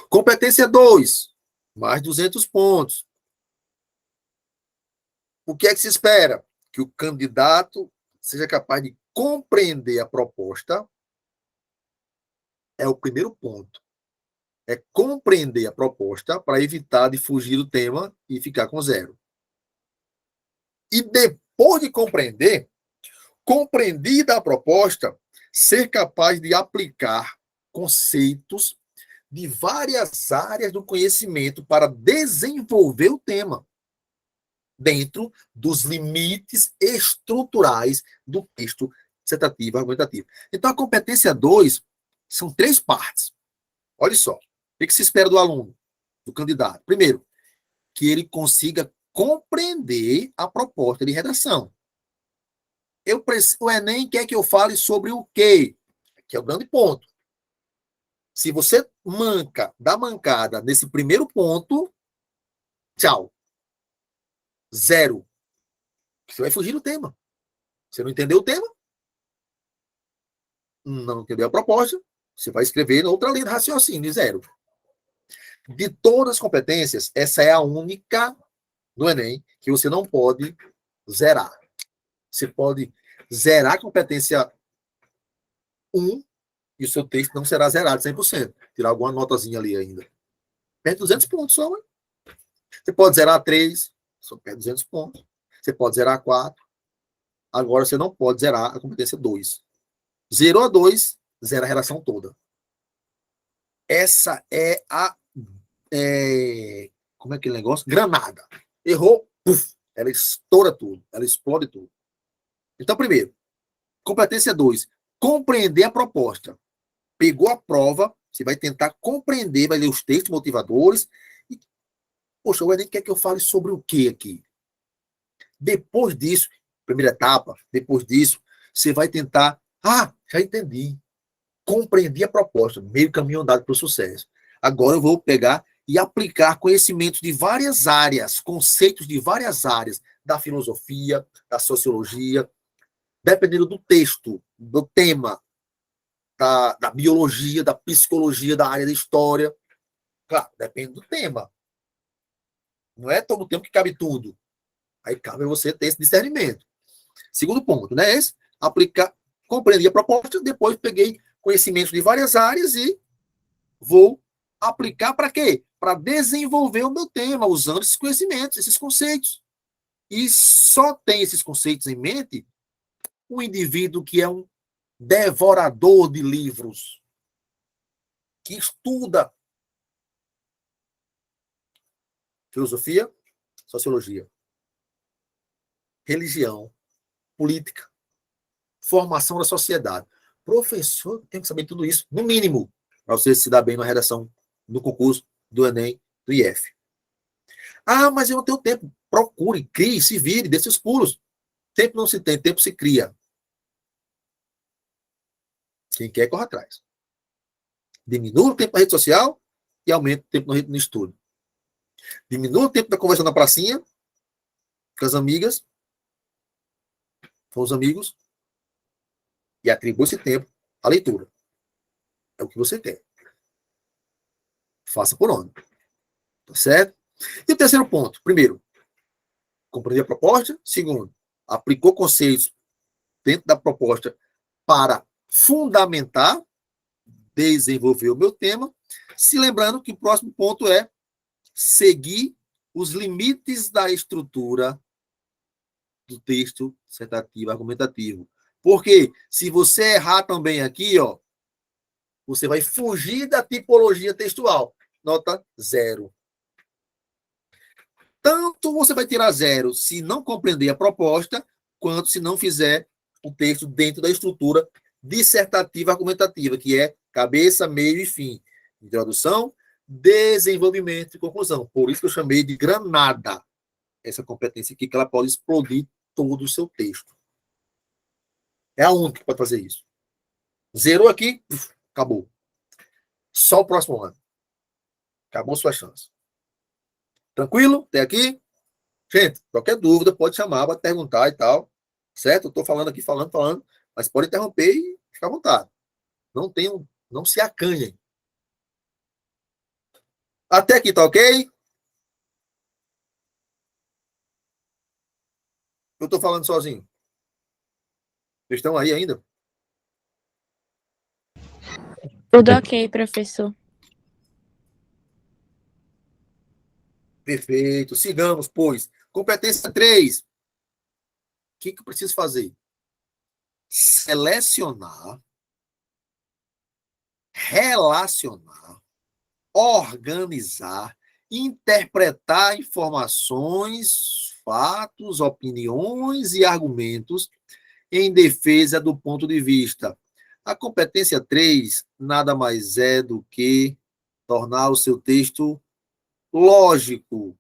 Competência 2, mais 200 pontos. O que é que se espera? Que o candidato seja capaz de compreender a proposta. É o primeiro ponto. É compreender a proposta para evitar de fugir do tema e ficar com 0. E depois de compreendida a proposta, ser capaz de aplicar conceitos de várias áreas do conhecimento para desenvolver o tema. dentro dos limites estruturais do texto dissertativo argumentativo. Então, a competência 2 são 3 partes. Olha só, o que se espera do aluno, do candidato? Primeiro, que ele consiga compreender a proposta de redação. O Enem quer que eu fale sobre o quê? Que é o grande ponto. Se você dá mancada nesse primeiro ponto, tchau. 0. Você vai fugir do tema. Você não entendeu o tema? Não entendeu a proposta? Você vai escrever na outra linha de raciocínio, 0. De todas as competências, essa é a única do Enem que você não pode zerar. Você pode zerar a competência 1 e o seu texto não será zerado 100%. Tirar alguma notazinha ali ainda. Perde 200 pontos só, hein? Você pode zerar 3, só perde 200 pontos. Você pode zerar 4. Agora você não pode zerar a competência 2. Zerou a 2, zera a redação toda. Essa é a... como é aquele negócio? Granada. Errou, puf, ela estoura tudo. Ela explode tudo. Então, primeiro, competência 2, compreender a proposta. Pegou a prova, você vai tentar compreender, vai ler os textos motivadores. E, poxa, o Enem quer que eu fale sobre o que aqui? Depois disso, primeira etapa, depois disso, você vai tentar, já entendi. Compreendi a proposta, meio caminho andado para o sucesso. Agora eu vou pegar e aplicar conhecimentos de várias áreas, conceitos de várias áreas, da filosofia, da sociologia, dependendo do texto, do tema, da biologia, da psicologia, da área da história. Claro, depende do tema. Não é todo o tempo que cabe tudo. Aí cabe você ter esse discernimento. Segundo ponto, né? Esse, aplicar, compreendi a proposta, depois peguei conhecimentos de várias áreas e vou aplicar para quê? Para desenvolver o meu tema, usando esses conhecimentos, esses conceitos. E só tem esses conceitos em mente um indivíduo que é um devorador de livros, que estuda filosofia, sociologia, religião, política, formação da sociedade. Professor tem que saber tudo isso, no mínimo, para você se dar bem na redação do concurso, do Enem, do IF. Mas eu não tenho tempo. Procure, crie, se vire, dê seus pulos. Tempo não se tem, tempo se cria. Quem quer, corre atrás. Diminua o tempo na rede social e aumenta o tempo no estudo. Diminua o tempo da conversa na pracinha, com as amigas, com os amigos, e atribui esse tempo à leitura. É o que você quer. Faça por onde. Tá certo? E o terceiro ponto. Primeiro, compreender a proposta. Segundo, aplicou conceitos dentro da proposta para fundamentar, desenvolver o meu tema. Se lembrando que o próximo ponto é seguir os limites da estrutura do texto dissertativo argumentativo. Porque se você errar também aqui, você vai fugir da tipologia textual. Nota 0. Tanto você vai tirar 0 se não compreender a proposta, quanto se não fizer o texto dentro da estrutura dissertativa argumentativa, que é cabeça, meio e fim. Introdução, desenvolvimento e conclusão. Por isso que eu chamei de granada essa competência aqui, que ela pode explodir todo o seu texto. É a única que pode fazer isso. Zerou aqui, acabou. Só o próximo ano. Acabou sua chance. Tranquilo? Até aqui? Gente, qualquer dúvida pode chamar, pode perguntar e tal. Certo? Eu estou falando aqui, falando, mas pode interromper e ficar à vontade. Não se acanhem. Até aqui, tá ok? Eu estou falando sozinho. Vocês estão aí ainda? Tudo ok, professor. Perfeito. Sigamos, pois. Competência 3. O que eu preciso fazer? Selecionar, relacionar, organizar, interpretar informações fatos, opiniões e argumentos em defesa do ponto de vista. A competência 3 nada mais é do que tornar o seu texto lógico,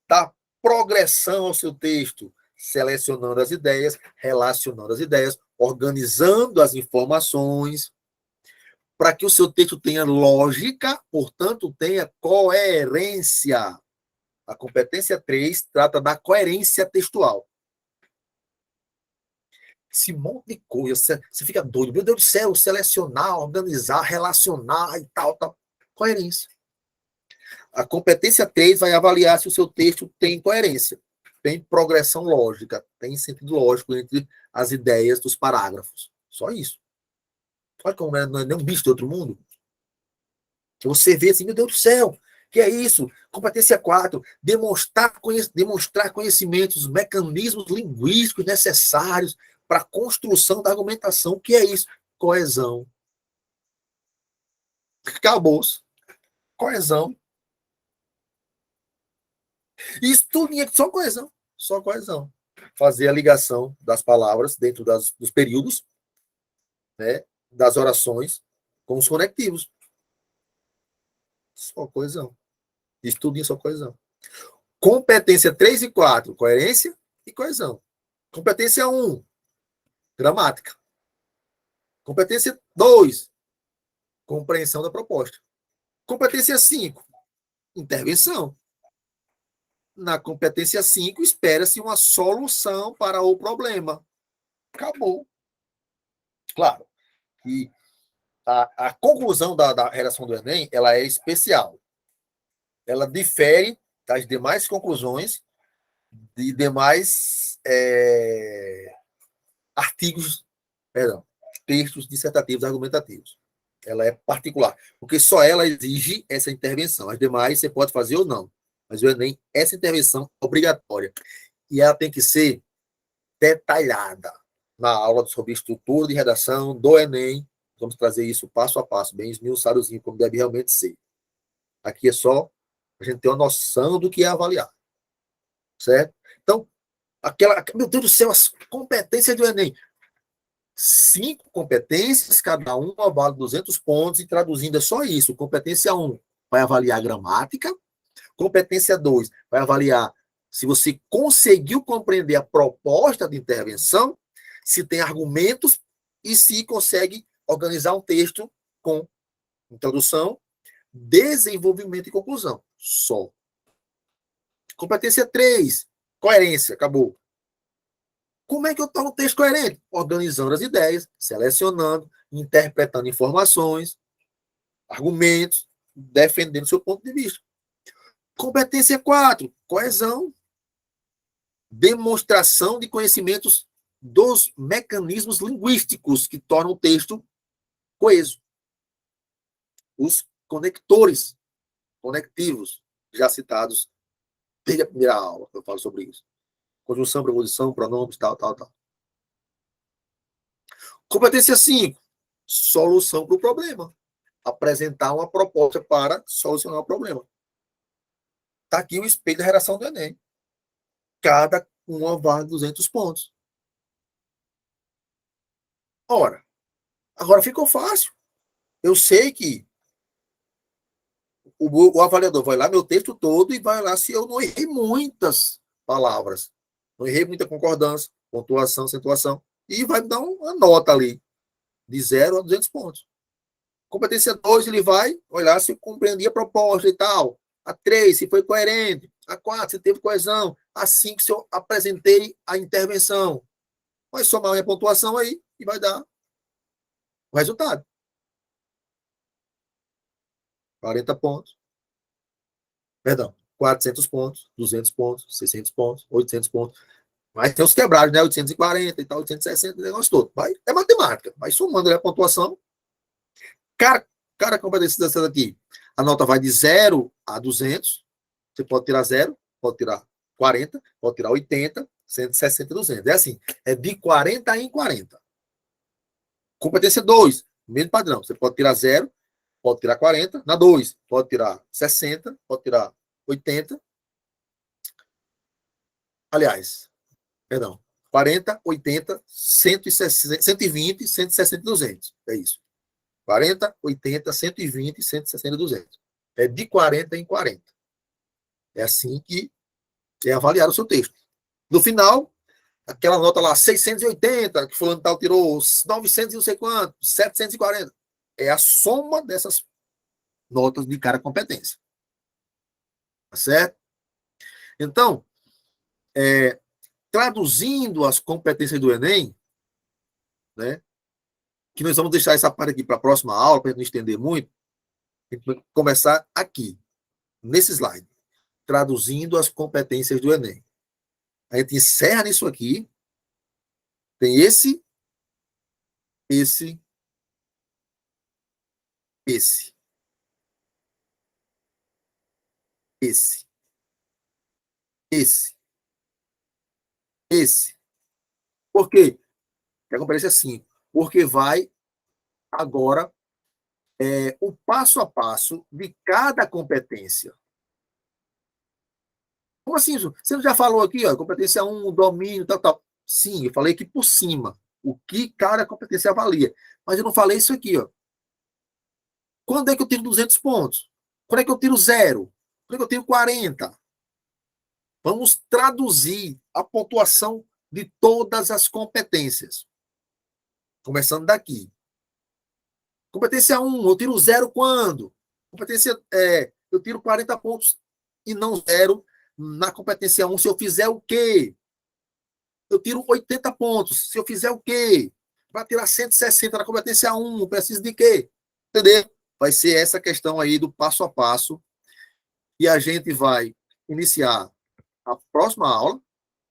dar progressão ao seu texto, selecionando as ideias, relacionando as ideias, organizando as informações, para que o seu texto tenha lógica, portanto, tenha coerência. A competência 3 trata da coerência textual. Esse monte de coisa, você fica doido. Meu Deus do céu, selecionar, organizar, relacionar e tal, tal. Coerência. A competência 3 vai avaliar se o seu texto tem coerência, tem progressão lógica, tem sentido lógico entre as ideias dos parágrafos. Só isso. Olha como não é nem um bicho de outro mundo. Você vê assim, meu Deus do céu, que é isso? Competência 4, demonstrar conhecimentos, mecanismos linguísticos necessários para a construção da argumentação. O que é isso? Coesão. Acabou-se. Coesão. Isso tudo é só coesão. Só coesão. Fazer a ligação das palavras dentro dos períodos, né, das orações com os conectivos. Só coesão. Estudinho só coesão. Competência 3 e 4, coerência e coesão. Competência 1, gramática. Competência 2, compreensão da proposta. Competência 5, intervenção. Na competência 5, espera-se uma solução para o problema. Acabou. Claro. E a conclusão da redação do Enem, ela é especial. Ela difere das demais conclusões de demais artigos, perdão, textos dissertativos argumentativos. Ela é particular, porque só ela exige essa intervenção. As demais você pode fazer ou não, mas o Enem, essa intervenção é obrigatória. E ela tem que ser detalhada. Na aula sobre estrutura de redação do Enem, vamos trazer isso passo a passo, bem esmiuçadozinho, como deve realmente ser. Aqui é só a gente ter uma noção do que é avaliar. Certo? Então, meu Deus do céu, as competências do Enem. 5 competências, cada uma vale 200 pontos, e traduzindo é só isso. Competência 1 vai avaliar a gramática. Competência 2 vai avaliar se você conseguiu compreender a proposta de intervenção, se tem argumentos e se consegue organizar um texto com introdução, desenvolvimento e conclusão. Só. Competência 3, coerência, acabou. Como é que eu torno o texto coerente? Organizando as ideias, selecionando, interpretando informações, argumentos, defendendo seu ponto de vista. Competência 4, coesão, demonstração de conhecimentos dos mecanismos linguísticos que tornam o texto coeso. Os conectores, conectivos, já citados desde a primeira aula, que eu falo sobre isso. Conjunção, preposição, pronomes, tal, tal, tal. Competência 5, solução para o problema. Apresentar uma proposta para solucionar o problema. Está aqui o espelho da redação do Enem. Cada uma vale 200 pontos. Ora, agora ficou fácil. Eu sei que o avaliador vai lá meu texto todo e vai lá se eu não errei muitas palavras. Não errei muita concordância, pontuação, acentuação. E vai me dar uma nota ali, de 0 a 200 pontos. Competência 2, ele vai olhar se eu compreendi a proposta e tal. A 3, se foi coerente. A 4, se teve coesão. A 5, se eu apresentei a intervenção. Vai somar a minha pontuação aí e vai dar o resultado. 40 pontos. Perdão, 400 pontos, 200 pontos, 600 pontos, 800 pontos. Mas tem os quebrados, né? 840 e tal, 860, o negócio todo. É matemática. Vai somando a pontuação. Cada competência dessa daqui, a nota vai de 0 a 200. Você pode tirar 0, pode tirar 40, pode tirar 80, 160 e 200. É assim, é de 40 em 40. Competência 2, mesmo padrão. Você pode tirar 0, pode tirar 40. Na 2, pode tirar 60, pode tirar 80. Aliás, perdão. 40, 80, 160, 120, 160 e 200. É isso. 40, 80, 120, 160 e 200. É de 40 em 40. É assim que é avaliar o seu texto. No final, aquela nota lá, 680, que fulano tal tirou 900 e não sei quanto, 740. É a soma dessas notas de cada competência. Tá certo? Então, traduzindo as competências do Enem, né, que nós vamos deixar essa parte aqui para a próxima aula, para não estender muito, a gente vai começar aqui, nesse slide, traduzindo as competências do Enem. A gente encerra nisso aqui, tem esse, esse, esse, esse, esse, esse. Por quê? Que a competência é assim, porque vai agora o passo a passo de cada competência. Como assim? Você já falou aqui, ó, competência 1, domínio, tal, tal. Sim, eu falei aqui por cima, o que cada competência avalia. Mas eu não falei isso aqui, ó. Quando é que eu tiro 200 pontos? Quando é que eu tiro 0? Quando é que eu tiro 40? Vamos traduzir a pontuação de todas as competências. Começando daqui. Competência 1, eu tiro 0 quando? Competência eu tiro 40 pontos e não 0 na competência 1 se eu fizer o quê? Eu tiro 80 pontos. Se eu fizer o quê? Para tirar 160 na competência 1, preciso de quê? Entendeu? Vai ser essa questão aí do passo a passo. E a gente vai iniciar a próxima aula,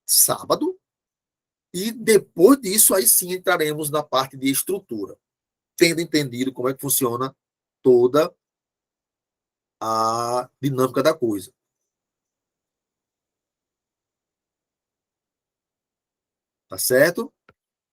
sábado, e depois disso, aí sim entraremos na parte de estrutura, tendo entendido como é que funciona toda a dinâmica da coisa. Tá certo?